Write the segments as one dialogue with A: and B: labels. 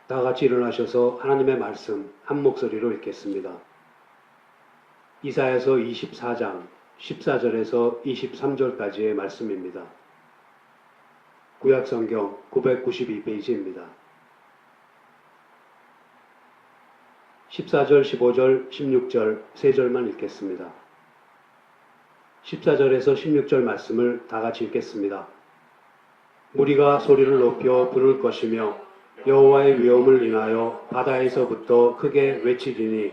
A: 다 같이 일어나셔서 하나님의 말씀 한 목소리로 읽겠습니다. 이사야서 24장 14절에서 23절까지의 말씀입니다. 구약성경 992페이지입니다. 14절, 15절, 16절 세 절만 읽겠습니다. 14절에서 16절 말씀을 다 같이 읽겠습니다. 무리가 소리를 높여 부를 것이며 여호와의 위엄을 인하여 바다에서부터 크게 외치리니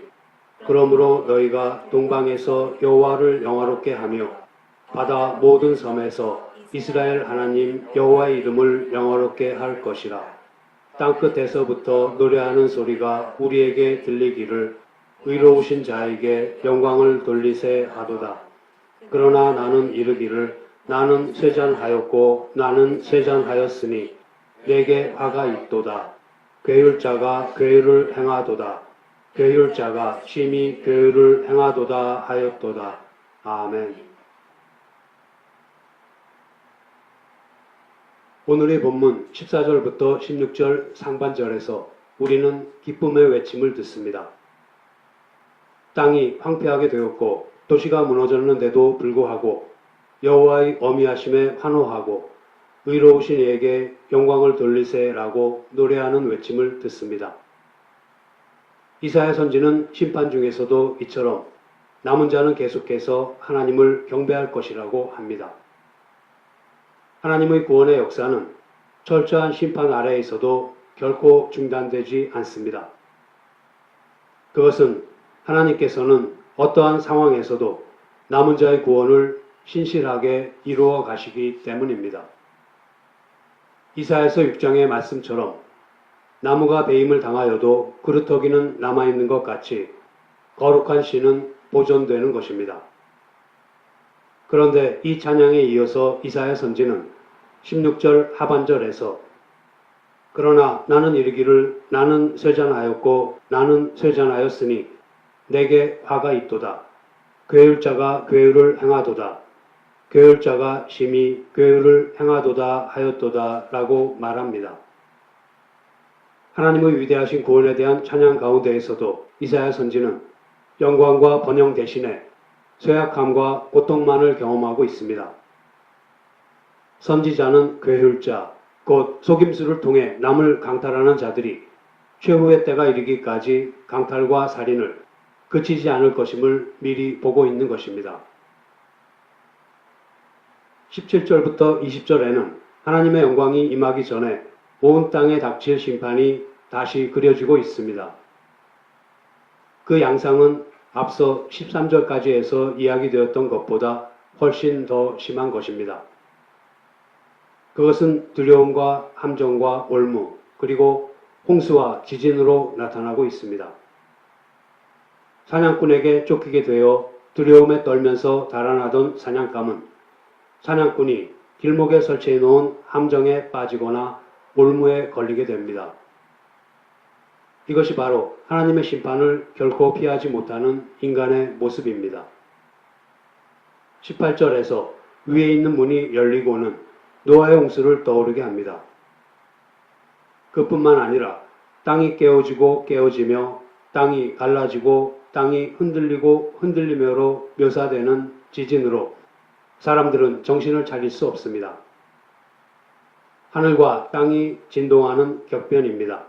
A: 그러므로 너희가 동방에서 여호와를 영화롭게 하며 바다 모든 섬에서 이스라엘 하나님 여호와의 이름을 영화롭게 할 것이라. 땅끝에서부터 노래하는 소리가 우리에게 들리기를 의로우신 자에게 영광을 돌리세 하도다. 그러나 나는 이르기를 나는 쇠잔하였고 나는 쇠잔하였으니 내게 화가 있도다. 괴율자가 괴율을 행하도다. 괴율자가 심히 괴율을 행하도다 하였도다. 아멘. 오늘의 본문 14절부터 16절 상반절에서 우리는 기쁨의 외침을 듣습니다. 땅이 황폐하게 되었고 도시가 무너졌는데도 불구하고 여호와의 어미하심에 환호하고 의로우신 이에게 영광을 돌리세라고 노래하는 외침을 듣습니다. 이사야 선지는 심판 중에서도 이처럼 남은 자는 계속해서 하나님을 경배할 것이라고 합니다. 하나님의 구원의 역사는 철저한 심판 아래에서도 결코 중단되지 않습니다. 그것은 하나님께서는 어떠한 상황에서도 남은 자의 구원을 신실하게 이루어 가시기 때문입니다. 이사야서 6장의 말씀처럼 나무가 배임을 당하여도 그루터기는 남아있는 것 같이 거룩한 씨는 보존되는 것입니다. 그런데 이 찬양에 이어서 이사야 선지는 16절 하반절에서 그러나 나는 이르기를 나는 쇠잔하였고 나는 쇠잔하였으니 내게 화가 있도다. 괴율자가 괴율을 행하도다. 괴율자가 심히 괴율을 행하도다 하였도다 라고 말합니다. 하나님의 위대하신 구원에 대한 찬양 가운데에서도 이사야 선지는 영광과 번영 대신에 쇠약함과 고통만을 경험하고 있습니다. 선지자는 괴율자, 곧 속임수를 통해 남을 강탈하는 자들이 최후의 때가 이르기까지 강탈과 살인을 그치지 않을 것임을 미리 보고 있는 것입니다. 17절부터 20절에는 하나님의 영광이 임하기 전에 온 땅에 닥칠 심판이 다시 그려지고 있습니다. 그 양상은 앞서 13절까지에서 이야기되었던 것보다 훨씬 더 심한 것입니다. 그것은 두려움과 함정과 올무, 그리고 홍수와 지진으로 나타나고 있습니다. 사냥꾼에게 쫓기게 되어 두려움에 떨면서 달아나던 사냥감은 사냥꾼이 길목에 설치해 놓은 함정에 빠지거나 올무에 걸리게 됩니다. 이것이 바로 하나님의 심판을 결코 피하지 못하는 인간의 모습입니다. 18절에서 위에 있는 문이 열리고는 노아의 홍수를 떠오르게 합니다. 그뿐만 아니라 땅이 깨어지고 깨어지며 땅이 갈라지고 땅이 흔들리고 흔들리며로 묘사되는 지진으로 사람들은 정신을 차릴 수 없습니다. 하늘과 땅이 진동하는 격변입니다.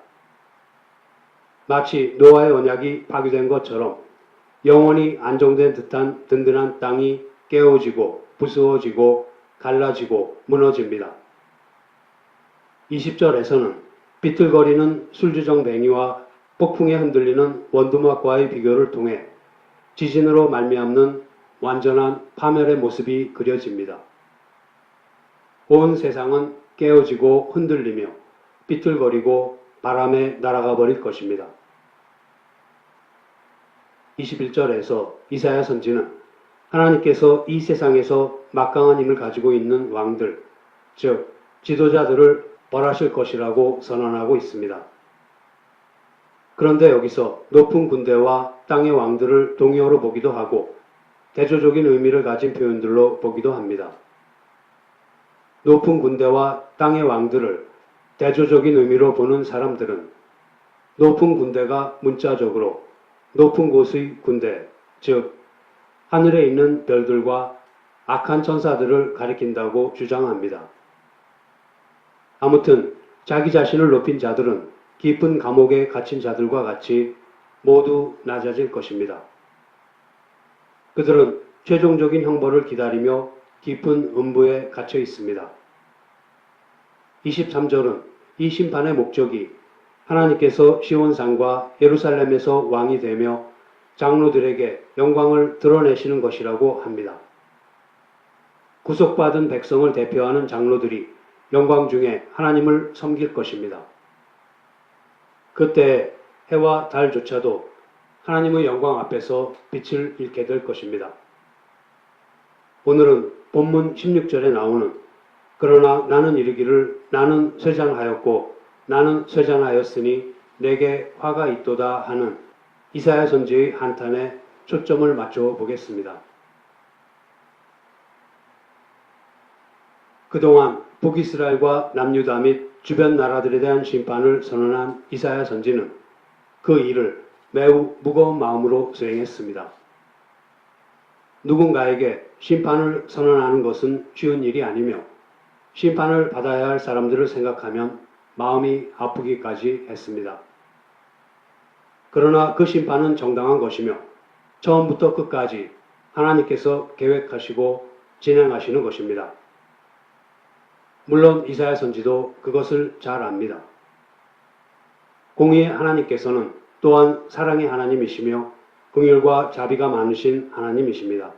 A: 마치 노아의 언약이 파괴된 것처럼 영원히 안정된 듯한 든든한 땅이 깨어지고 부수어지고 갈라지고 무너집니다. 20절에서는 비틀거리는 술주정뱅이와 폭풍에 흔들리는 원두막과의 비교를 통해 지진으로 말미암는 완전한 파멸의 모습이 그려집니다. 온 세상은 깨어지고 흔들리며 비틀거리고 바람에 날아가 버릴 것입니다. 21절에서 이사야 선지는 하나님께서 이 세상에서 막강한 힘을 가지고 있는 왕들, 즉 지도자들을 벌하실 것이라고 선언하고 있습니다. 그런데 여기서 높은 군대와 땅의 왕들을 동의어로 보기도 하고 대조적인 의미를 가진 표현들로 보기도 합니다. 높은 군대와 땅의 왕들을 대조적인 의미로 보는 사람들은 높은 군대가 문자적으로 높은 곳의 군대, 즉 하늘에 있는 별들과 악한 천사들을 가리킨다고 주장합니다. 아무튼 자기 자신을 높인 자들은 깊은 감옥에 갇힌 자들과 같이 모두 낮아질 것입니다. 그들은 최종적인 형벌을 기다리며 깊은 음부에 갇혀 있습니다. 23절은 이 심판의 목적이 하나님께서 시온산과 예루살렘에서 왕이 되며 장로들에게 영광을 드러내시는 것이라고 합니다. 구속받은 백성을 대표하는 장로들이 영광 중에 하나님을 섬길 것입니다. 그때 해와 달조차도 하나님의 영광 앞에서 빛을 잃게 될 것입니다. 오늘은 본문 16절에 나오는 그러나 나는 이르기를 나는 쇠잔하였고 나는 쇠잔하였으니 내게 화가 있도다 하는 이사야 선지의 한탄에 초점을 맞춰 보겠습니다. 그동안 북이스라엘과 남유다 및 주변 나라들에 대한 심판을 선언한 이사야 선지는 그 일을 매우 무거운 마음으로 수행했습니다. 누군가에게 심판을 선언하는 것은 쉬운 일이 아니며 심판을 받아야 할 사람들을 생각하면 마음이 아프기까지 했습니다. 그러나 그 심판은 정당한 것이며 처음부터 끝까지 하나님께서 계획하시고 진행하시는 것입니다. 물론 이사야 선지도 그것을 잘 압니다. 공의의 하나님께서는 또한 사랑의 하나님이시며 긍휼과 자비가 많으신 하나님이십니다.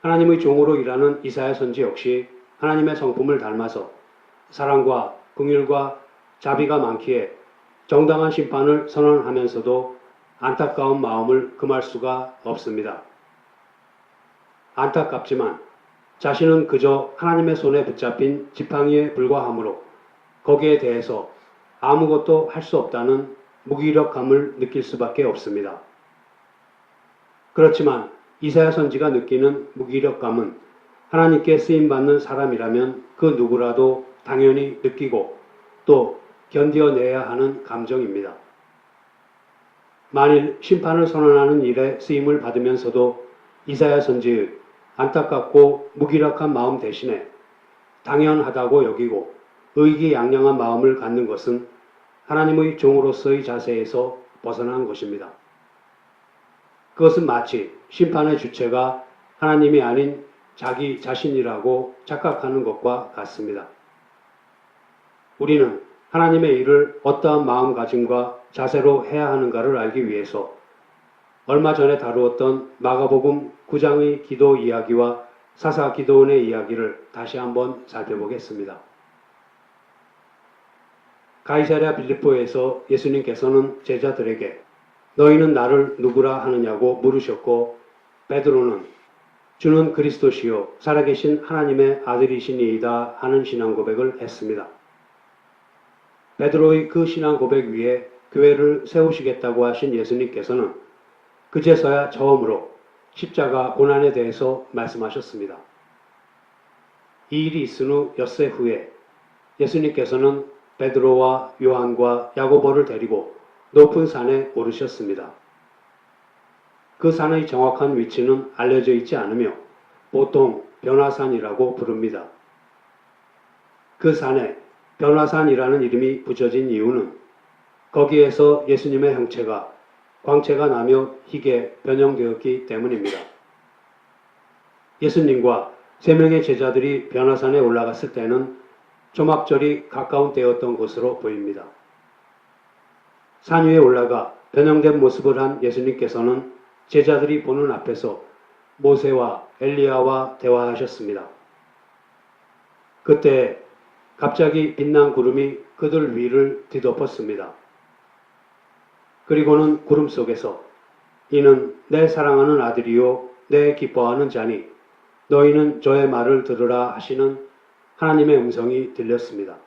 A: 하나님의 종으로 일하는 이사야 선지 역시 하나님의 성품을 닮아서 사랑과 긍휼과 자비가 많기에 정당한 심판을 선언하면서도 안타까운 마음을 금할 수가 없습니다. 안타깝지만 자신은 그저 하나님의 손에 붙잡힌 지팡이에 불과하므로 거기에 대해서 아무것도 할 수 없다는 무기력함을 느낄 수밖에 없습니다. 그렇지만 이사야 선지가 느끼는 무기력감은 하나님께 쓰임받는 사람이라면 그 누구라도 당연히 느끼고 또 견뎌내야 하는 감정입니다. 만일 심판을 선언하는 일에 쓰임을 받으면서도 이사야 선지의 안타깝고 무기력한 마음 대신에 당연하다고 여기고 의기양양한 마음을 갖는 것은 하나님의 종으로서의 자세에서 벗어난 것입니다. 그것은 마치 심판의 주체가 하나님이 아닌 자기 자신이라고 착각하는 것과 같습니다. 우리는 하나님의 일을 어떠한 마음가짐과 자세로 해야 하는가를 알기 위해서 얼마 전에 다루었던 마가복음 9장의 기도 이야기와 사사 기도원의 이야기를 다시 한번 살펴보겠습니다. 가이사랴 빌립보에서 예수님께서는 제자들에게 너희는 나를 누구라 하느냐고 물으셨고 베드로는 주는 그리스도시요 살아계신 하나님의 아들이시니이다 하는 신앙 고백을 했습니다. 베드로의 그 신앙 고백 위에 교회를 세우시겠다고 하신 예수님께서는 그제서야 처음으로 십자가 고난에 대해서 말씀하셨습니다. 이 일이 있은 후 엿새 후에 예수님께서는 베드로와 요한과 야고보를 데리고 높은 산에 오르셨습니다. 그 산의 정확한 위치는 알려져 있지 않으며 보통 변화산이라고 부릅니다. 그 산에 변화산이라는 이름이 붙여진 이유는 거기에서 예수님의 형체가 광채가 나며 희게 변형되었기 때문입니다. 예수님과 3명의 제자들이 변화산에 올라갔을 때는 조막절이 가까운 때였던 것으로 보입니다. 산 위에 올라가 변형된 모습을 한 예수님께서는 제자들이 보는 앞에서 모세와 엘리야와 대화하셨습니다. 그때 갑자기 빛난 구름이 그들 위를 뒤덮었습니다. 그리고는 구름 속에서 이는 내 사랑하는 아들이요 내 기뻐하는 자니 너희는 저의 말을 들으라 하시는 하나님의 음성이 들렸습니다.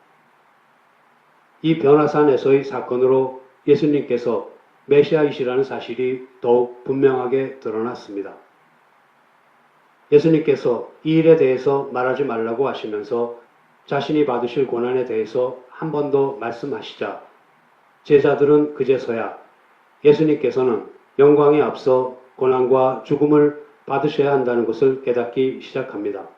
A: 이 변화산에서의 사건으로 예수님께서 메시아이시라는 사실이 더욱 분명하게 드러났습니다. 예수님께서 이 일에 대해서 말하지 말라고 하시면서 자신이 받으실 고난에 대해서 한 번 더 말씀하시자 제자들은 그제서야 예수님께서는 영광에 앞서 고난과 죽음을 받으셔야 한다는 것을 깨닫기 시작합니다.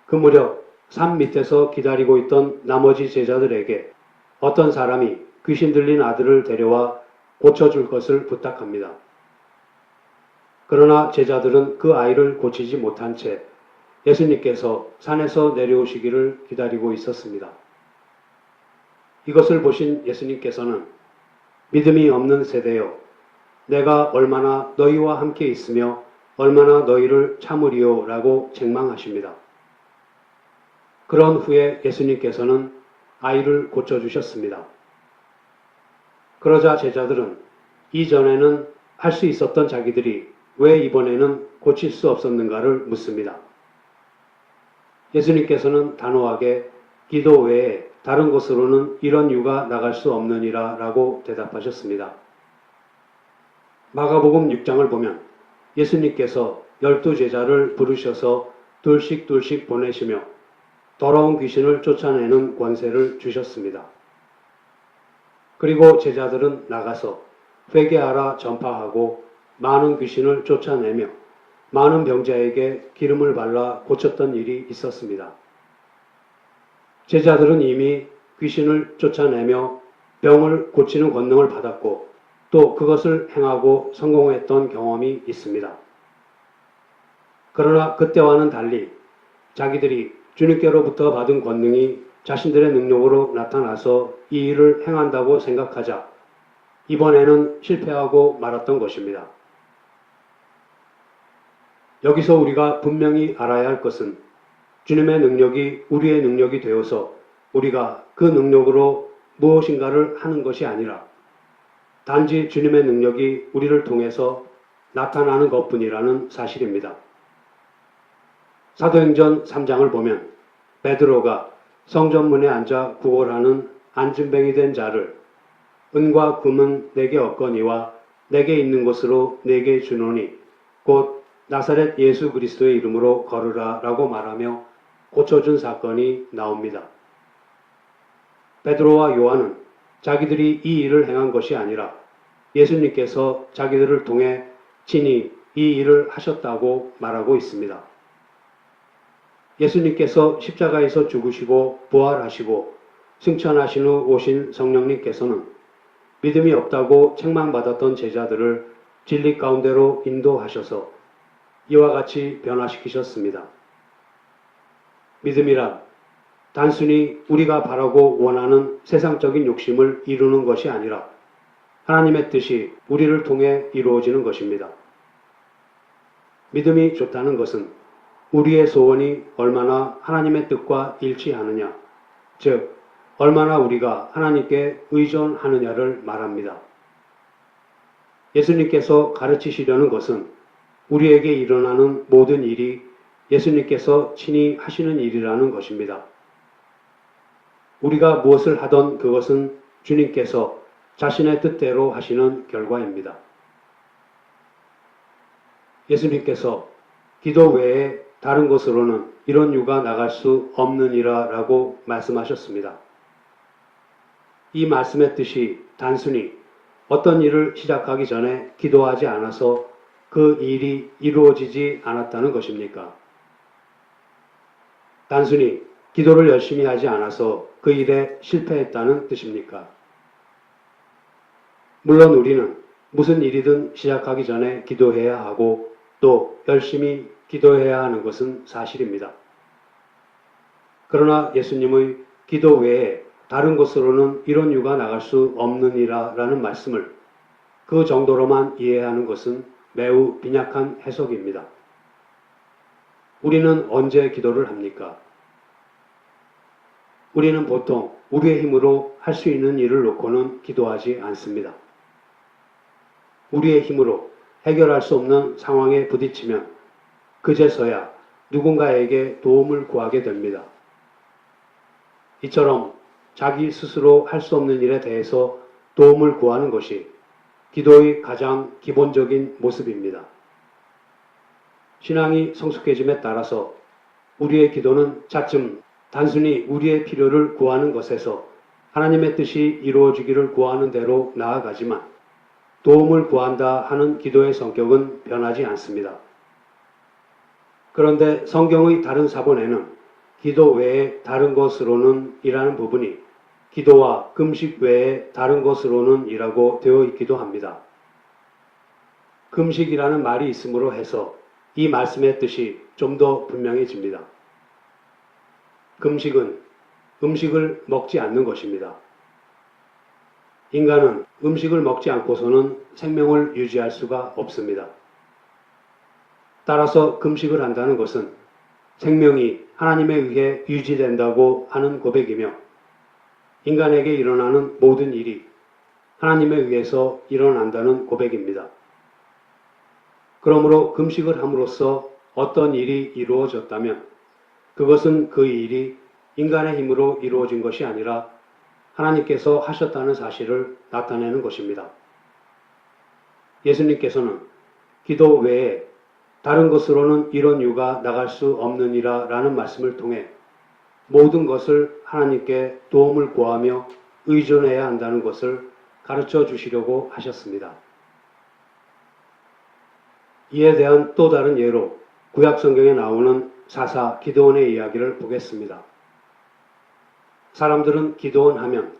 A: 그 무렵 산 밑에서 기다리고 있던 나머지 제자들에게 어떤 사람이 귀신 들린 아들을 데려와 고쳐줄 것을 부탁합니다. 그러나 제자들은 그 아이를 고치지 못한 채 예수님께서 산에서 내려오시기를 기다리고 있었습니다. 이것을 보신 예수님께서는 믿음이 없는 세대여, 내가 얼마나 너희와 함께 있으며 얼마나 너희를 참으리요 라고 책망하십니다. 그런 후에 예수님께서는 아이를 고쳐주셨습니다. 그러자 제자들은 이전에는 할 수 있었던 자기들이 왜 이번에는 고칠 수 없었는가를 묻습니다. 예수님께서는 단호하게 기도 외에 다른 곳으로는 이런 유가 나갈 수 없느니라 라고 대답하셨습니다. 마가복음 6장을 보면 예수님께서 12제자를 부르셔서 둘씩 보내시며 더러운 귀신을 쫓아내는 권세를 주셨습니다. 그리고 제자들은 나가서 회개하라 전파하고 많은 귀신을 쫓아내며 많은 병자에게 기름을 발라 고쳤던 일이 있었습니다. 제자들은 이미 귀신을 쫓아내며 병을 고치는 권능을 받았고 또 그것을 행하고 성공했던 경험이 있습니다. 그러나 그때와는 달리 자기들이 주님께로부터 받은 권능이 자신들의 능력으로 나타나서 이 일을 행한다고 생각하자 이번에는 실패하고 말았던 것입니다. 여기서 우리가 분명히 알아야 할 것은 주님의 능력이 우리의 능력이 되어서 우리가 그 능력으로 무엇인가를 하는 것이 아니라 단지 주님의 능력이 우리를 통해서 나타나는 것뿐이라는 사실입니다. 사도행전 3장을 보면 베드로가 성전문에 앉아 구걸하는 안진뱅이 된 자를 은과 금은 내게 없거니와 내게 있는 것으로 내게 주노니 곧 나사렛 예수 그리스도의 이름으로 걸으라 라고 말하며 고쳐준 사건이 나옵니다. 베드로와 요한은 자기들이 이 일을 행한 것이 아니라 예수님께서 자기들을 통해 친히 이 일을 하셨다고 말하고 있습니다. 예수님께서 십자가에서 죽으시고 부활하시고 승천하신 후 오신 성령님께서는 믿음이 없다고 책망받았던 제자들을 진리 가운데로 인도하셔서 이와 같이 변화시키셨습니다. 믿음이란 단순히 우리가 바라고 원하는 세상적인 욕심을 이루는 것이 아니라 하나님의 뜻이 우리를 통해 이루어지는 것입니다. 믿음이 좋다는 것은 우리의 소원이 얼마나 하나님의 뜻과 일치하느냐, 즉 얼마나 우리가 하나님께 의존하느냐를 말합니다. 예수님께서 가르치시려는 것은 우리에게 일어나는 모든 일이 예수님께서 친히 하시는 일이라는 것입니다. 우리가 무엇을 하던 그것은 주님께서 자신의 뜻대로 하시는 결과입니다. 예수님께서 기도 외에 다른 곳으로는 이런 유가 나갈 수 없느니라 라고 말씀하셨습니다. 이 말씀의 뜻이 단순히 어떤 일을 시작하기 전에 기도하지 않아서 그 일이 이루어지지 않았다는 것입니까? 단순히 기도를 열심히 하지 않아서 그 일에 실패했다는 뜻입니까? 물론 우리는 무슨 일이든 시작하기 전에 기도해야 하고 또 열심히 기도해야 하는 것은 사실입니다. 그러나 예수님의 기도 외에 다른 곳으로는 이런 유가 나갈 수 없느니라 라는 말씀을 그 정도로만 이해하는 것은 매우 빈약한 해석입니다. 우리는 언제 기도를 합니까? 우리는 보통 우리의 힘으로 할 수 있는 일을 놓고는 기도하지 않습니다. 우리의 힘으로 해결할 수 없는 상황에 부딪히면 그제서야 누군가에게 도움을 구하게 됩니다. 이처럼 자기 스스로 할 수 없는 일에 대해서 도움을 구하는 것이 기도의 가장 기본적인 모습입니다. 신앙이 성숙해짐에 따라서 우리의 기도는 차츰 단순히 우리의 필요를 구하는 것에서 하나님의 뜻이 이루어지기를 구하는 대로 나아가지만 도움을 구한다 하는 기도의 성격은 변하지 않습니다. 그런데 성경의 다른 사본에는 기도 외에 다른 것으로는 이라는 부분이 기도와 금식 외에 다른 것으로는 이라고 되어 있기도 합니다. 금식이라는 말이 있으므로 해서 이 말씀의 뜻이 좀 더 분명해집니다. 금식은 음식을 먹지 않는 것입니다. 인간은 음식을 먹지 않고서는 생명을 유지할 수가 없습니다. 따라서 금식을 한다는 것은 생명이 하나님에 의해 유지된다고 하는 고백이며 인간에게 일어나는 모든 일이 하나님에 의해서 일어난다는 고백입니다. 그러므로 금식을 함으로써 어떤 일이 이루어졌다면 그것은 그 일이 인간의 힘으로 이루어진 것이 아니라 하나님께서 하셨다는 사실을 나타내는 것입니다. 예수님께서는 기도 외에 다른 것으로는 이런 유가 나갈 수 없느니라 라는 말씀을 통해 모든 것을 하나님께 도움을 구하며 의존해야 한다는 것을 가르쳐 주시려고 하셨습니다. 이에 대한 또 다른 예로 구약 성경에 나오는 사사 기드온의 이야기를 보겠습니다. 사람들은 기드온 하면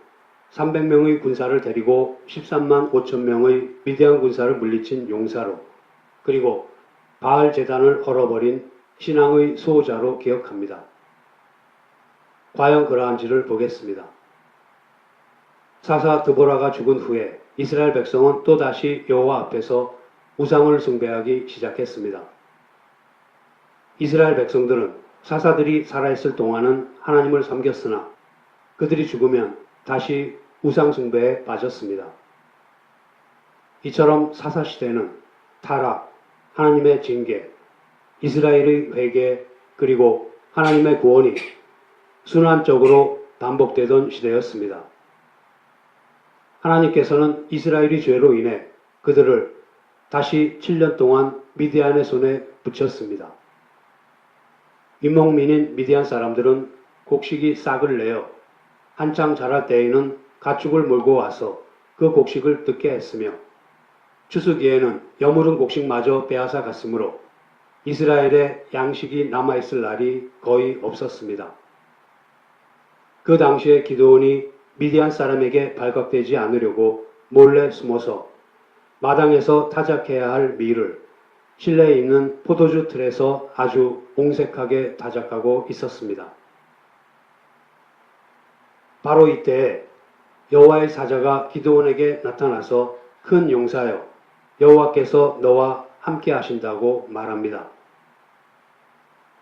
A: 300명의 군사를 데리고 13만 5천 명의 미디안 군사를 물리친 용사로 그리고 바알 제단을 헐어버린 신앙의 수호자로 기억합니다. 과연 그러한지를 보겠습니다. 사사 드보라가 죽은 후에 이스라엘 백성은 또다시 여호와 앞에서 우상을 숭배하기 시작했습니다. 이스라엘 백성들은 사사들이 살아있을 동안은 하나님을 섬겼으나 그들이 죽으면 다시 우상 숭배에 빠졌습니다. 이처럼 사사시대는 타락, 하나님의 징계, 이스라엘의 회개, 그리고 하나님의 구원이 순환적으로 반복되던 시대였습니다. 하나님께서는 이스라엘의 죄로 인해 그들을 다시 7년 동안 미디안의 손에 붙였습니다. 유목민인 미디안 사람들은 곡식이 싹을 내어 한창 자랄 때에는 가축을 몰고 와서 그 곡식을 뜯게 했으며 추수기에는 여물은 곡식마저 빼앗아 갔으므로 이스라엘에 양식이 남아있을 날이 거의 없었습니다. 그 당시에 기드온이 미디안 사람에게 발각되지 않으려고 몰래 숨어서 마당에서 타작해야 할 밀을 실내에 있는 포도주 틀에서 아주 옹색하게 타작하고 있었습니다. 바로 이때 여호와의 사자가 기드온에게 나타나서 큰 용사여 여호와께서 너와 함께 하신다고 말합니다.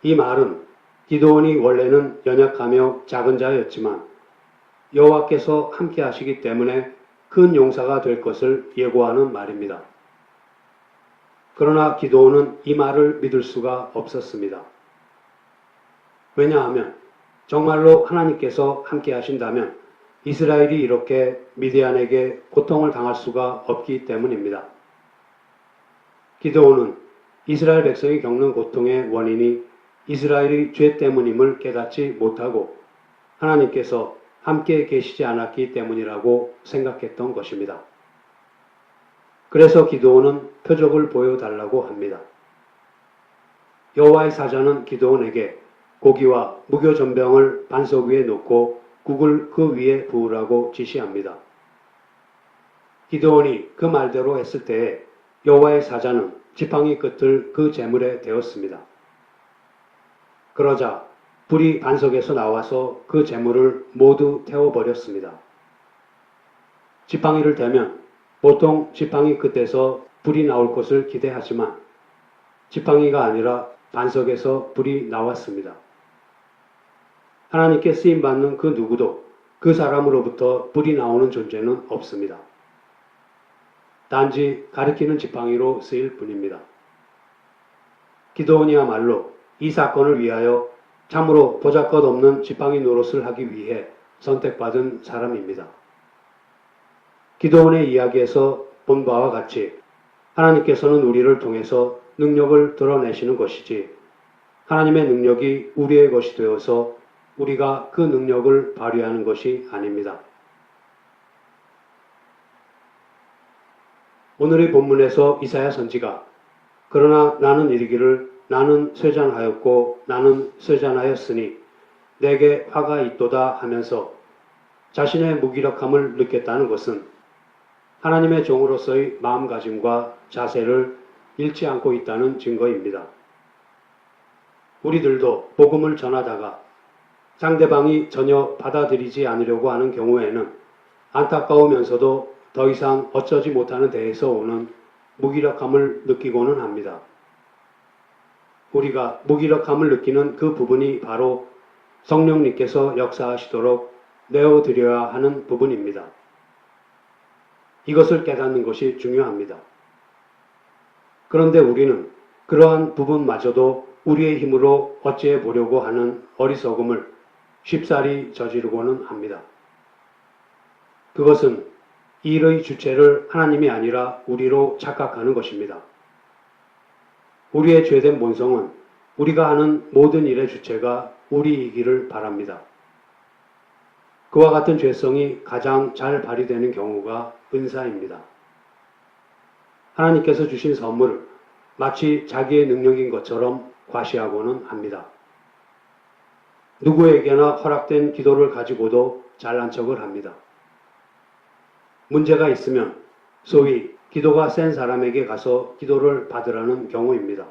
A: 이 말은 기드온이 원래는 연약하며 작은 자였지만 여호와께서 함께 하시기 때문에 큰 용사가 될 것을 예고하는 말입니다. 그러나 기드온은 이 말을 믿을 수가 없었습니다. 왜냐하면 정말로 하나님께서 함께 하신다면 이스라엘이 이렇게 미디안에게 고통을 당할 수가 없기 때문입니다. 기드온은 이스라엘 백성이 겪는 고통의 원인이 이스라엘의 죄 때문임을 깨닫지 못하고 하나님께서 함께 계시지 않았기 때문이라고 생각했던 것입니다. 그래서 기드온은 표적을 보여달라고 합니다. 여호와의 사자는 기드온에게 고기와 무교전병을 반석 위에 놓고 국을 그 위에 부으라고 지시합니다. 기드온이 그 말대로 했을 때에 여호와의 사자는 지팡이 끝을 그 재물에 대었습니다. 그러자 불이 반석에서 나와서 그 재물을 모두 태워버렸습니다. 지팡이를 대면 보통 지팡이 끝에서 불이 나올 것을 기대하지만 지팡이가 아니라 반석에서 불이 나왔습니다. 하나님께 쓰임받는 그 누구도 그 사람으로부터 불이 나오는 존재는 없습니다. 단지 가리키는 지팡이로 쓰일 뿐입니다. 기드온이야말로 이 사건을 위하여 참으로 보잘것없는 지팡이 노릇을 하기 위해 선택받은 사람입니다. 기드온의 이야기에서 본 바와 같이 하나님께서는 우리를 통해서 능력을 드러내시는 것이지 하나님의 능력이 우리의 것이 되어서 우리가 그 능력을 발휘하는 것이 아닙니다. 오늘의 본문에서 이사야 선지가 그러나 나는 이르기를 나는 쇠잔하였고 나는 쇠잔하였으니 내게 화가 있도다 하면서 자신의 무기력함을 느꼈다는 것은 하나님의 종으로서의 마음가짐과 자세를 잃지 않고 있다는 증거입니다. 우리들도 복음을 전하다가 상대방이 전혀 받아들이지 않으려고 하는 경우에는 안타까우면서도 더 이상 어쩌지 못하는 데에서 오는 무기력함을 느끼고는 합니다. 우리가 무기력함을 느끼는 그 부분이 바로 성령님께서 역사하시도록 내어드려야 하는 부분입니다. 이것을 깨닫는 것이 중요합니다. 그런데 우리는 그러한 부분마저도 우리의 힘으로 어찌해 보려고 하는 어리석음을 쉽사리 저지르고는 합니다. 그것은 일의 주체를 하나님이 아니라 우리로 착각하는 것입니다. 우리의 죄된 본성은 우리가 하는 모든 일의 주체가 우리이기를 바랍니다. 그와 같은 죄성이 가장 잘 발휘되는 경우가 은사입니다. 하나님께서 주신 선물을 마치 자기의 능력인 것처럼 과시하고는 합니다. 누구에게나 허락된 기도를 가지고도 잘난 척을 합니다. 문제가 있으면 소위 기도가 센 사람에게 가서 기도를 받으라는 경우입니다.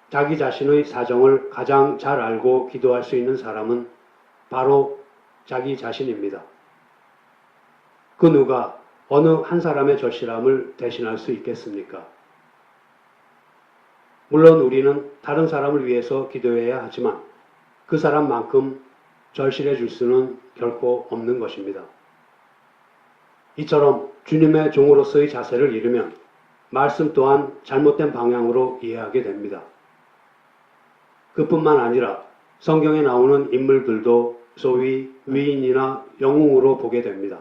A: 자기 자신의 사정을 가장 잘 알고 기도할 수 있는 사람은 바로 자기 자신입니다. 그 누가 어느 한 사람의 절실함을 대신할 수 있겠습니까? 물론 우리는 다른 사람을 위해서 기도해야 하지만 그 사람만큼 절실해 줄 수는 결코 없는 것입니다. 이처럼 주님의 종으로서의 자세를 잃으면 말씀 또한 잘못된 방향으로 이해하게 됩니다. 그뿐만 아니라 성경에 나오는 인물들도 소위 위인이나 영웅으로 보게 됩니다.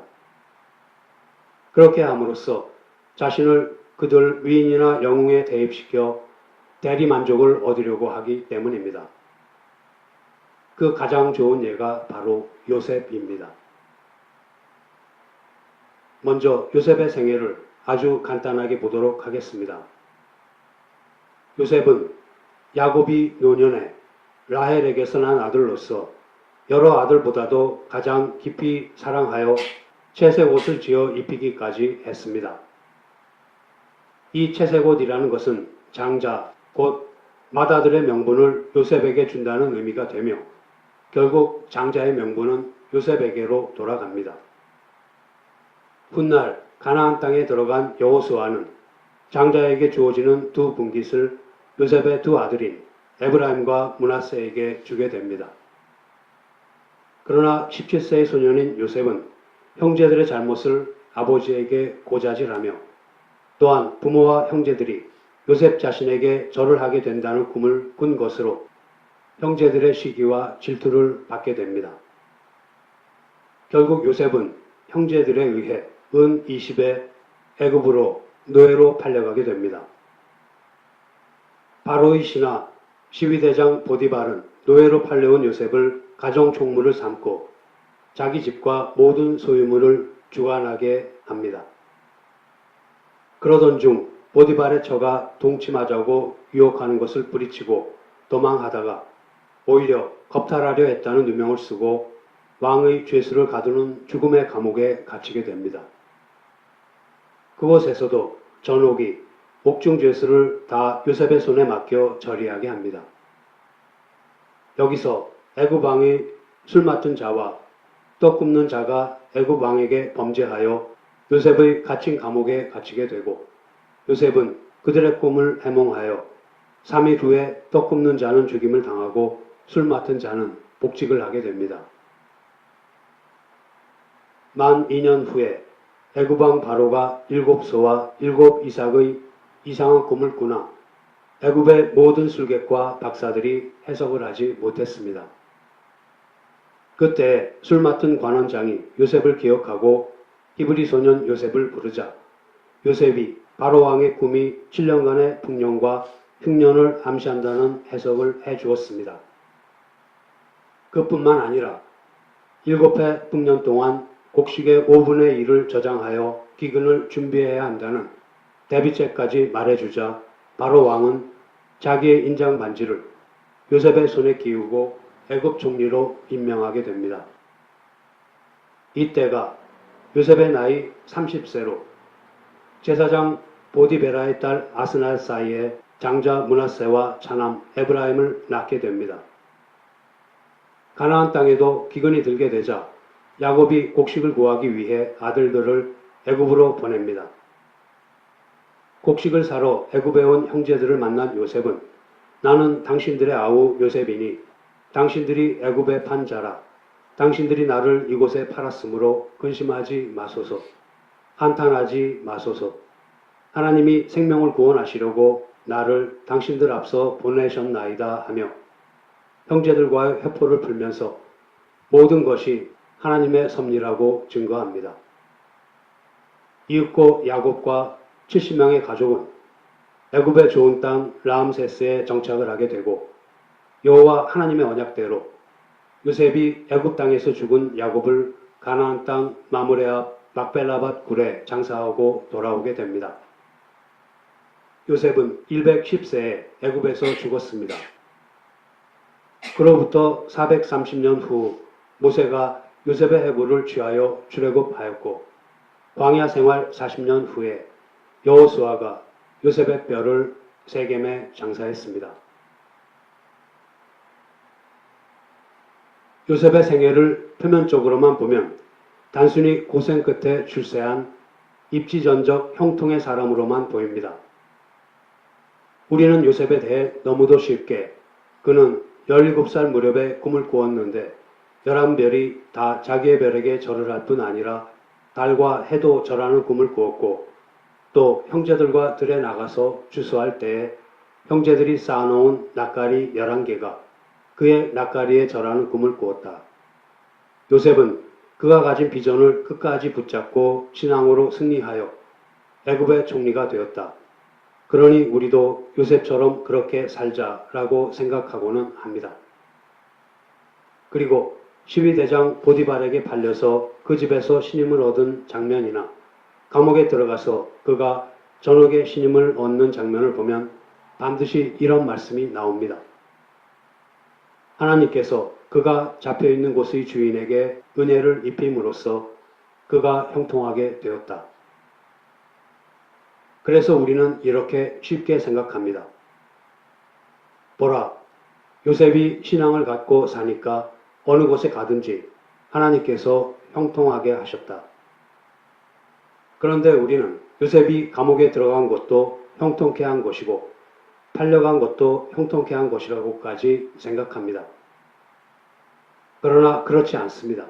A: 그렇게 함으로써 자신을 그들 위인이나 영웅에 대입시켜 대리만족을 얻으려고 하기 때문입니다. 그 가장 좋은 예가 바로 요셉입니다. 먼저 요셉의 생애를 아주 간단하게 보도록 하겠습니다. 요셉은 야곱이 노년에 라헬에게서 난 아들로서 여러 아들보다도 가장 깊이 사랑하여 채색 옷을 지어 입히기까지 했습니다. 이 채색 옷이라는 것은 장자, 곧 맏아들의 명분을 요셉에게 준다는 의미가 되며 결국 장자의 명분은 요셉에게로 돌아갑니다. 훗날 가나안 땅에 들어간 여호수아는 장자에게 주어지는 두 분깃을 요셉의 두 아들인 에브라임과 므낫세에게 주게 됩니다. 그러나 17세의 소년인 요셉은 형제들의 잘못을 아버지에게 고자질하며 또한 부모와 형제들이 요셉 자신에게 절을 하게 된다는 꿈을 꾼 것으로 형제들의 시기와 질투를 받게 됩니다. 결국 요셉은 형제들에 의해 은 20에 애굽으로 노예로 팔려가게 됩니다. 바로의 신하 시위대장 보디발은 노예로 팔려온 요셉을 가정총무를 삼고 자기 집과 모든 소유물을 주관하게 합니다. 그러던 중 보디발의 처가 동침하자고 유혹하는 것을 뿌리치고 도망하다가 오히려 겁탈하려 했다는 누명을 쓰고 왕의 죄수를 가두는 죽음의 감옥에 갇히게 됩니다. 그곳에서도 전옥이 옥중 죄수를 다 요셉의 손에 맡겨 처리하게 합니다. 여기서 애굽 왕의 술 맡은 자와 떡 굽는 자가 애굽 왕에게 범죄하여 요셉의 갇힌 감옥에 갇히게 되고 요셉은 그들의 꿈을 해몽하여 3일 후에 떡 굽는 자는 죽임을 당하고 술 맡은 자는 복직을 하게 됩니다. 만 2년 후에 애굽 왕 바로가 7소와 7 이삭의 이상한 꿈을 꾸나 애굽의 모든 술객과 박사들이 해석을 하지 못했습니다. 그때 술 맡은 관원장이 요셉을 기억하고 히브리 소년 요셉을 부르자 요셉이 바로 왕의 꿈이 7년간의 풍년과 흉년을 암시한다는 해석을 해 주었습니다. 그뿐만 아니라 7해 풍년 동안 곡식의 5분의 1을 저장하여 기근을 준비해야 한다는 대비책까지 말해주자 바로 왕은 자기의 인장 반지를 요셉의 손에 끼우고 애굽 총리로 임명하게 됩니다. 이때가 요셉의 나이 30세로 제사장 보디베라의 딸 아스날 사이에 장자 므낫세와 차남 에브라임을 낳게 됩니다. 가나안 땅에도 기근이 들게 되자 야곱이 곡식을 구하기 위해 아들들을 애굽으로 보냅니다. 곡식을 사러 애굽에 온 형제들을 만난 요셉은 나는 당신들의 아우 요셉이니 당신들이 애굽에 판 자라. 당신들이 나를 이곳에 팔았으므로 근심하지 마소서. 한탄하지 마소서. 하나님이 생명을 구원하시려고 나를 당신들 앞서 보내셨나이다 하며 형제들과의 회포를 풀면서 모든 것이 하나님의 섭리라고 증거합니다. 이윽고 야곱과 70명의 가족은 애굽의 좋은 땅 라암세스에 정착을 하게 되고 여호와 하나님의 언약대로 요셉이 애굽 땅에서 죽은 야곱을 가나안 땅 마므레 앞 막벨라밧 굴에 장사하고 돌아오게 됩니다. 요셉은 110세에 애굽에서 죽었습니다. 그로부터 430년 후 모세가 요셉의 해부를 취하여 출애굽하였고 광야 생활 40년 후에 여호수아가 요셉의 뼈를 세겜에 장사했습니다. 요셉의 생애를 표면적으로만 보면 단순히 고생 끝에 출세한 입지전적 형통의 사람으로만 보입니다. 우리는 요셉에 대해 너무도 쉽게 그는 17살 무렵에 꿈을 꾸었는데 11별이 다 자기의 별에게 절을 할 뿐 아니라 달과 해도 절하는 꿈을 꾸었고 또 형제들과 들에 나가서 주수할 때에 형제들이 쌓아놓은 낫가리 11개가 그의 낫가리에 절하는 꿈을 꾸었다. 요셉은 그가 가진 비전을 끝까지 붙잡고 신앙으로 승리하여 애굽의 총리가 되었다. 그러니 우리도 요셉처럼 그렇게 살자라고 생각하고는 합니다. 그리고 12대장 보디발에게 팔려서 그 집에서 신임을 얻은 장면이나 감옥에 들어가서 그가 전옥의 신임을 얻는 장면을 보면 반드시 이런 말씀이 나옵니다. 하나님께서 그가 잡혀있는 곳의 주인에게 은혜를 입힘으로써 그가 형통하게 되었다. 그래서 우리는 이렇게 쉽게 생각합니다. 보라, 요셉이 신앙을 갖고 사니까 어느 곳에 가든지 하나님께서 형통하게 하셨다. 그런데 우리는 요셉이 감옥에 들어간 것도 형통케 한 것이고 팔려간 것도 형통케 한 것이라고까지 생각합니다. 그러나 그렇지 않습니다.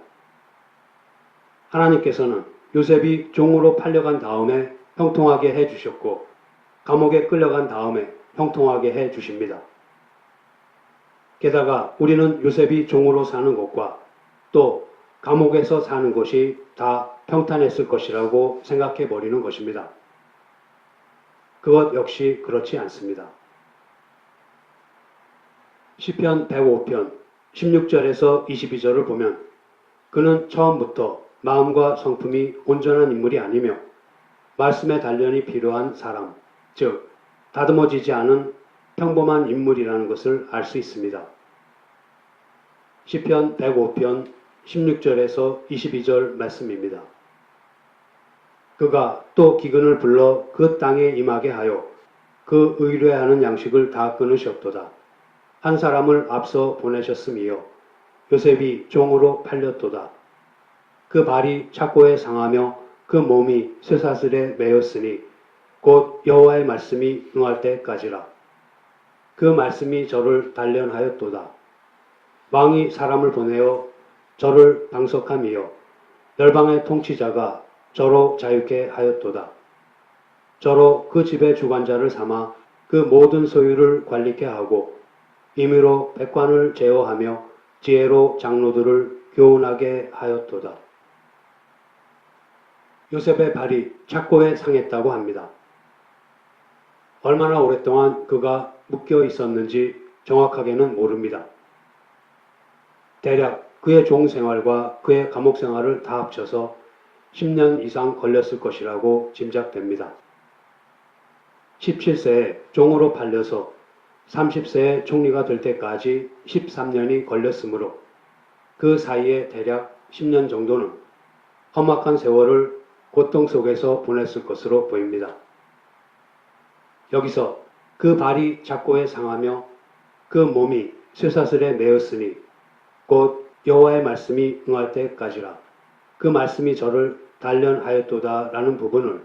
A: 하나님께서는 요셉이 종으로 팔려간 다음에 형통하게 해주셨고 감옥에 끌려간 다음에 형통하게 해주십니다. 게다가 우리는 요셉이 종으로 사는 것과 또 감옥에서 사는 것이 다 평탄했을 것이라고 생각해 버리는 것입니다. 그것 역시 그렇지 않습니다. 시편 105편 16절에서 22절을 보면 그는 처음부터 마음과 성품이 온전한 인물이 아니며 말씀의 단련이 필요한 사람, 즉 다듬어지지 않은 평범한 인물이라는 것을 알 수 있습니다. 시편 105편 16절에서 22절 말씀입니다. 그가 또 기근을 불러 그 땅에 임하게 하여 그 의뢰하는 양식을 다 끊으셨도다. 한 사람을 앞서 보내셨음이요 요셉이 종으로 팔렸도다. 그 발이 착고에 상하며 그 몸이 쇠사슬에 매였으니 곧 여호와의 말씀이 응할 때까지라. 그 말씀이 저를 단련하였도다. 왕이 사람을 보내어 저를 방석함이요 열방의 통치자가 저로 자유케 하였도다. 저로 그 집의 주관자를 삼아 그 모든 소유를 관리케 하고 임의로 백관을 제어하며 지혜로 장로들을 교훈하게 하였도다. 요셉의 발이 착고에 상했다고 합니다. 얼마나 오랫동안 그가 묶여 있었는지 정확하게는 모릅니다. 대략 그의 종 생활과 그의 감옥 생활을 다 합쳐서 10년 이상 걸렸을 것이라고 짐작됩니다. 17세에 종으로 팔려서 30세에 총리가 될 때까지 13년이 걸렸으므로 그 사이에 대략 10년 정도는 험악한 세월을 고통 속에서 보냈을 것으로 보입니다. 여기서 그 발이 작고에 상하며 그 몸이 쇠사슬에 매었으니 곧 여호와의 말씀이 응할 때까지라 그 말씀이 저를 단련하였도다 라는 부분을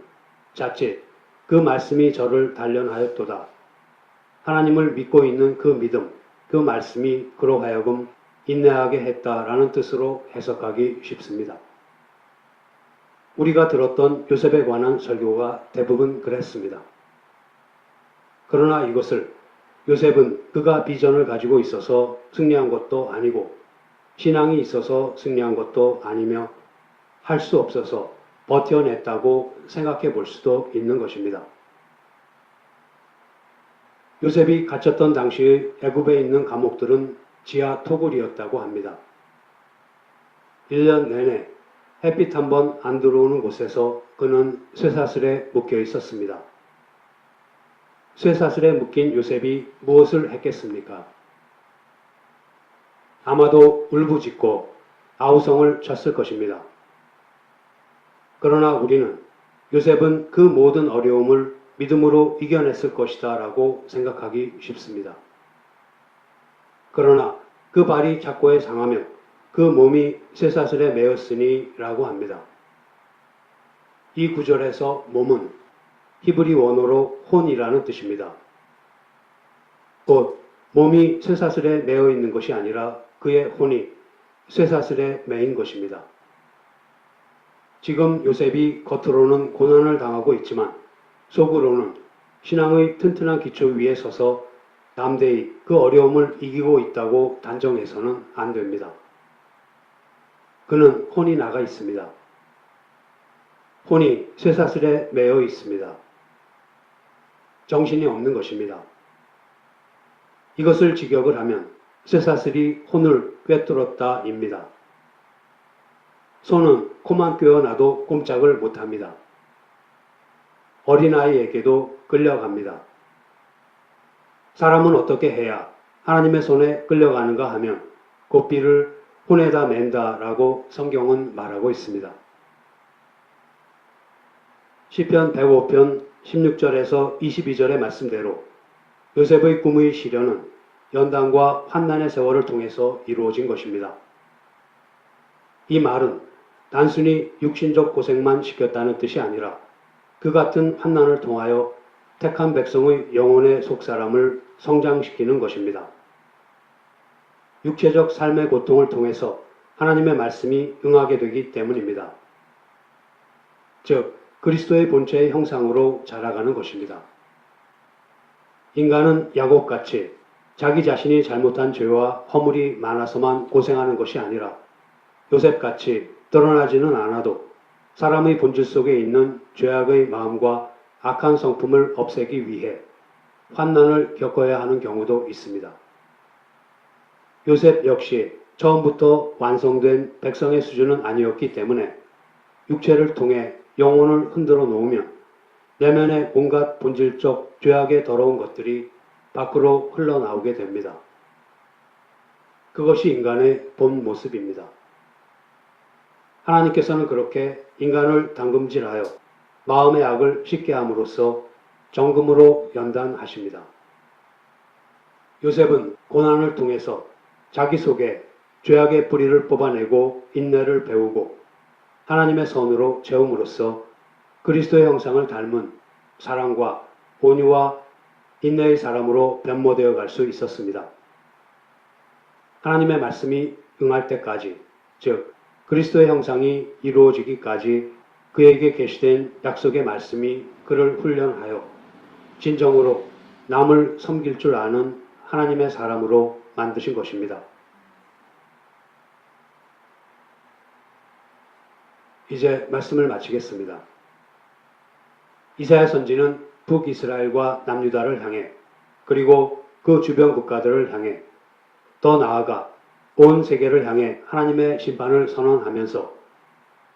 A: 자칫 그 말씀이 저를 단련하였도다. 하나님을 믿고 있는 그 믿음, 그 말씀이 그로 하여금 인내하게 했다라는 뜻으로 해석하기 쉽습니다. 우리가 들었던 요셉에 관한 설교가 대부분 그랬습니다. 그러나 이것을 요셉은 그가 비전을 가지고 있어서 승리한 것도 아니고 신앙이 있어서 승리한 것도 아니며 할 수 없어서 버텨냈다고 생각해 볼 수도 있는 것입니다. 요셉이 갇혔던 당시의 애굽에 있는 감옥들은 지하 토굴이었다고 합니다. 1년 내내 햇빛 한 번 안 들어오는 곳에서 그는 쇠사슬에 묶여 있었습니다. 쇠사슬에 묶인 요셉이 무엇을 했겠습니까? 아마도 울부짖고 아우성을 쳤을 것입니다. 그러나 우리는 요셉은 그 모든 어려움을 믿음으로 이겨냈을 것이다 라고 생각하기 쉽습니다. 그러나 그 발이 작고에 상하며 그 몸이 쇠사슬에 매었으니 라고 합니다. 이 구절에서 몸은 히브리 원어로 혼이라는 뜻입니다. 곧 몸이 쇠사슬에 매어 있는 것이 아니라 그의 혼이 쇠사슬에 매인 것입니다. 지금 요셉이 겉으로는 고난을 당하고 있지만 속으로는 신앙의 튼튼한 기초 위에 서서 담대히 그 어려움을 이기고 있다고 단정해서는 안 됩니다. 그는 혼이 나가 있습니다. 혼이 쇠사슬에 매여 있습니다. 정신이 없는 것입니다. 이것을 직역을 하면 쇠사슬이 혼을 꿰뚫었다입니다. 손은 코만 꿰어놔도 꼼짝을 못합니다. 어린아이에게도 끌려갑니다. 사람은 어떻게 해야 하나님의 손에 끌려가는가 하면 고삐를 혼에다 맨다라고 성경은 말하고 있습니다. 시편 105편 16절에서 22절의 말씀대로 요셉의 꿈의 실현은 연단과 환난의 세월을 통해서 이루어진 것입니다. 이 말은 단순히 육신적 고생만 시켰다는 뜻이 아니라 그 같은 환난을 통하여 택한 백성의 영혼의 속사람을 성장시키는 것입니다. 육체적 삶의 고통을 통해서 하나님의 말씀이 응하게 되기 때문입니다. 즉 그리스도의 본체의 형상으로 자라가는 것입니다. 인간은 야곱같이 자기 자신이 잘못한 죄와 허물이 많아서만 고생하는 것이 아니라 요셉같이 드러나지는 않아도 사람의 본질 속에 있는 죄악의 마음과 악한 성품을 없애기 위해 환난을 겪어야 하는 경우도 있습니다. 요셉 역시 처음부터 완성된 백성의 수준은 아니었기 때문에 육체를 통해 영혼을 흔들어 놓으면 내면의 온갖 본질적 죄악의 더러운 것들이 밖으로 흘러나오게 됩니다. 그것이 인간의 본 모습입니다. 하나님께서는 그렇게 인간을 당금질하여 마음의 악을 씻게 함으로써 정금으로 연단하십니다. 요셉은 고난을 통해서 자기 속에 죄악의 뿌리를 뽑아내고 인내를 배우고 하나님의 선으로 채움으로써 그리스도의 형상을 닮은 사랑과 온유와 인내의 사람으로 변모되어 갈 수 있었습니다. 하나님의 말씀이 응할 때까지, 즉 그리스도의 형상이 이루어지기까지 그에게 계시된 약속의 말씀이 그를 훈련하여 진정으로 남을 섬길 줄 아는 하나님의 사람으로 만드신 것입니다. 이제 말씀을 마치겠습니다. 이사야 선지는 북이스라엘과 남유다를 향해 그리고 그 주변 국가들을 향해 더 나아가 온 세계를 향해 하나님의 심판을 선언하면서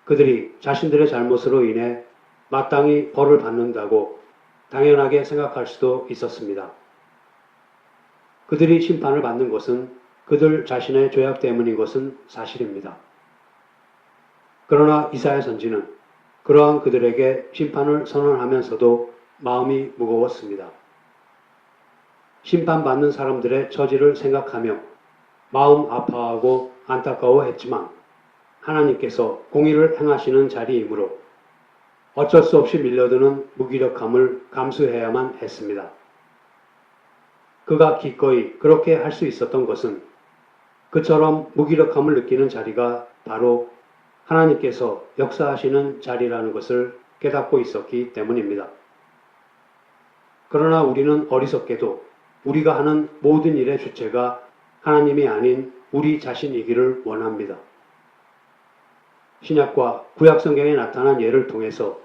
A: 그들이 자신들의 잘못으로 인해 마땅히 벌을 받는다고 당연하게 생각할 수도 있었습니다. 그들이 심판을 받는 것은 그들 자신의 죄악 때문인 것은 사실입니다. 그러나 이사야 선지는 그러한 그들에게 심판을 선언하면서도 마음이 무거웠습니다. 심판받는 사람들의 처지를 생각하며 마음 아파하고 안타까워했지만 하나님께서 공의를 행하시는 자리이므로 어쩔 수 없이 밀려드는 무기력함을 감수해야만 했습니다. 그가 기꺼이 그렇게 할 수 있었던 것은 그처럼 무기력함을 느끼는 자리가 바로 하나님께서 역사하시는 자리라는 것을 깨닫고 있었기 때문입니다. 그러나 우리는 어리석게도 우리가 하는 모든 일의 주체가 하나님이 아닌 우리 자신이기를 원합니다. 신약과 구약 성경에 나타난 예를 통해서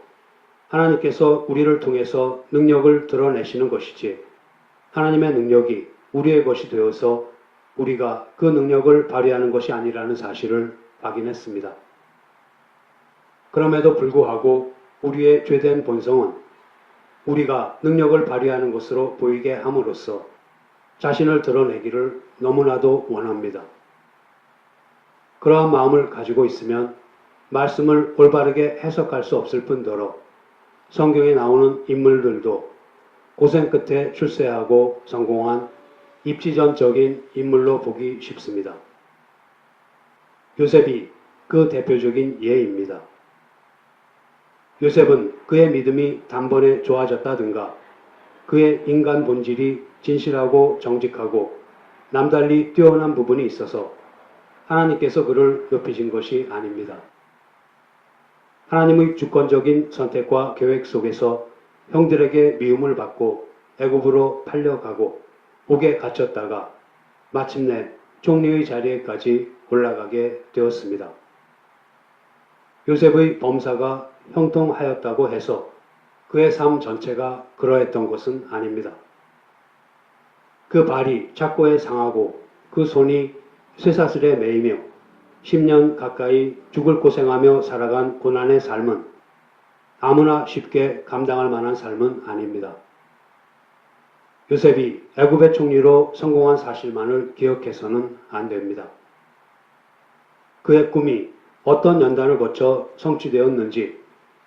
A: 하나님께서 우리를 통해서 능력을 드러내시는 것이지 하나님의 능력이 우리의 것이 되어서 우리가 그 능력을 발휘하는 것이 아니라는 사실을 확인했습니다. 그럼에도 불구하고 우리의 죄된 본성은 우리가 능력을 발휘하는 것으로 보이게 함으로써 자신을 드러내기를 너무나도 원합니다. 그러한 마음을 가지고 있으면 말씀을 올바르게 해석할 수 없을 뿐더러 성경에 나오는 인물들도 고생 끝에 출세하고 성공한 입지전적인 인물로 보기 쉽습니다. 요셉이 그 대표적인 예입니다. 요셉은 그의 믿음이 단번에 좋아졌다든가 그의 인간 본질이 진실하고 정직하고 남달리 뛰어난 부분이 있어서 하나님께서 그를 높이신 것이 아닙니다. 하나님의 주권적인 선택과 계획 속에서 형들에게 미움을 받고 애굽으로 팔려가고 옥에 갇혔다가 마침내 총리의 자리에까지 올라가게 되었습니다. 요셉의 범사가 형통하였다고 해서 그의 삶 전체가 그러했던 것은 아닙니다. 그 발이 착고에 상하고 그 손이 쇠사슬에 매이며 10년 가까이 죽을 고생하며 살아간 고난의 삶은 아무나 쉽게 감당할 만한 삶은 아닙니다. 요셉이 애굽의 총리로 성공한 사실만을 기억해서는 안 됩니다. 그의 꿈이 어떤 연단을 거쳐 성취되었는지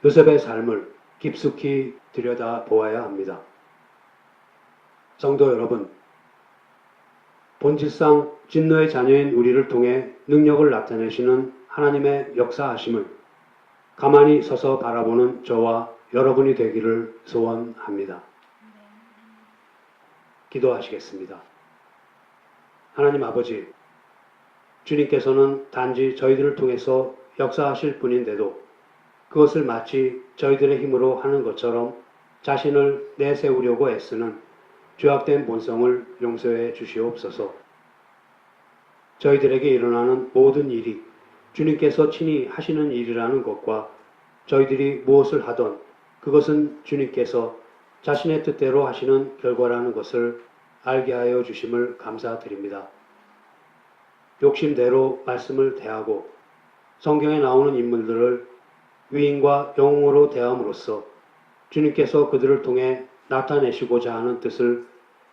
A: 요셉의 삶을 깊숙이 들여다보아야 합니다. 성도 여러분, 본질상 진노의 자녀인 우리를 통해 능력을 나타내시는 하나님의 역사하심을 가만히 서서 바라보는 저와 여러분이 되기를 소원합니다. 기도하시겠습니다. 하나님 아버지, 주님께서는 단지 저희들을 통해서 역사하실 분인데도 그것을 마치 저희들의 힘으로 하는 것처럼 자신을 내세우려고 애쓰는 죄악된 본성을 용서해 주시옵소서. 저희들에게 일어나는 모든 일이 주님께서 친히 하시는 일이라는 것과 저희들이 무엇을 하던 그것은 주님께서 자신의 뜻대로 하시는 결과라는 것을 알게 하여 주심을 감사드립니다. 욕심대로 말씀을 대하고 성경에 나오는 인물들을 위인과 영웅으로 대함으로써 주님께서 그들을 통해 나타내시고자 하는 뜻을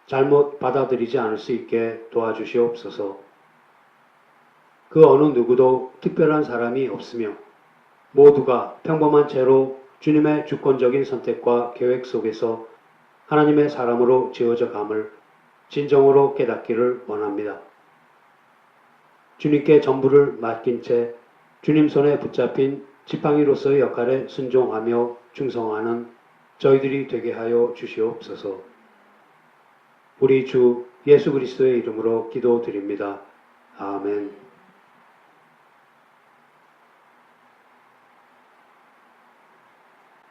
A: 잘못 받아들이지 않을 수 있게 도와주시옵소서. 그 어느 누구도 특별한 사람이 없으며 모두가 평범한 채로 주님의 주권적인 선택과 계획 속에서 하나님의 사람으로 지어져 감을 진정으로 깨닫기를 원합니다. 주님께 전부를 맡긴 채 주님 손에 붙잡힌 지팡이로서의 역할에 순종하며 충성하는 저희들이 되게 하여 주시옵소서. 우리 주 예수 그리스도의 이름으로 기도드립니다. 아멘.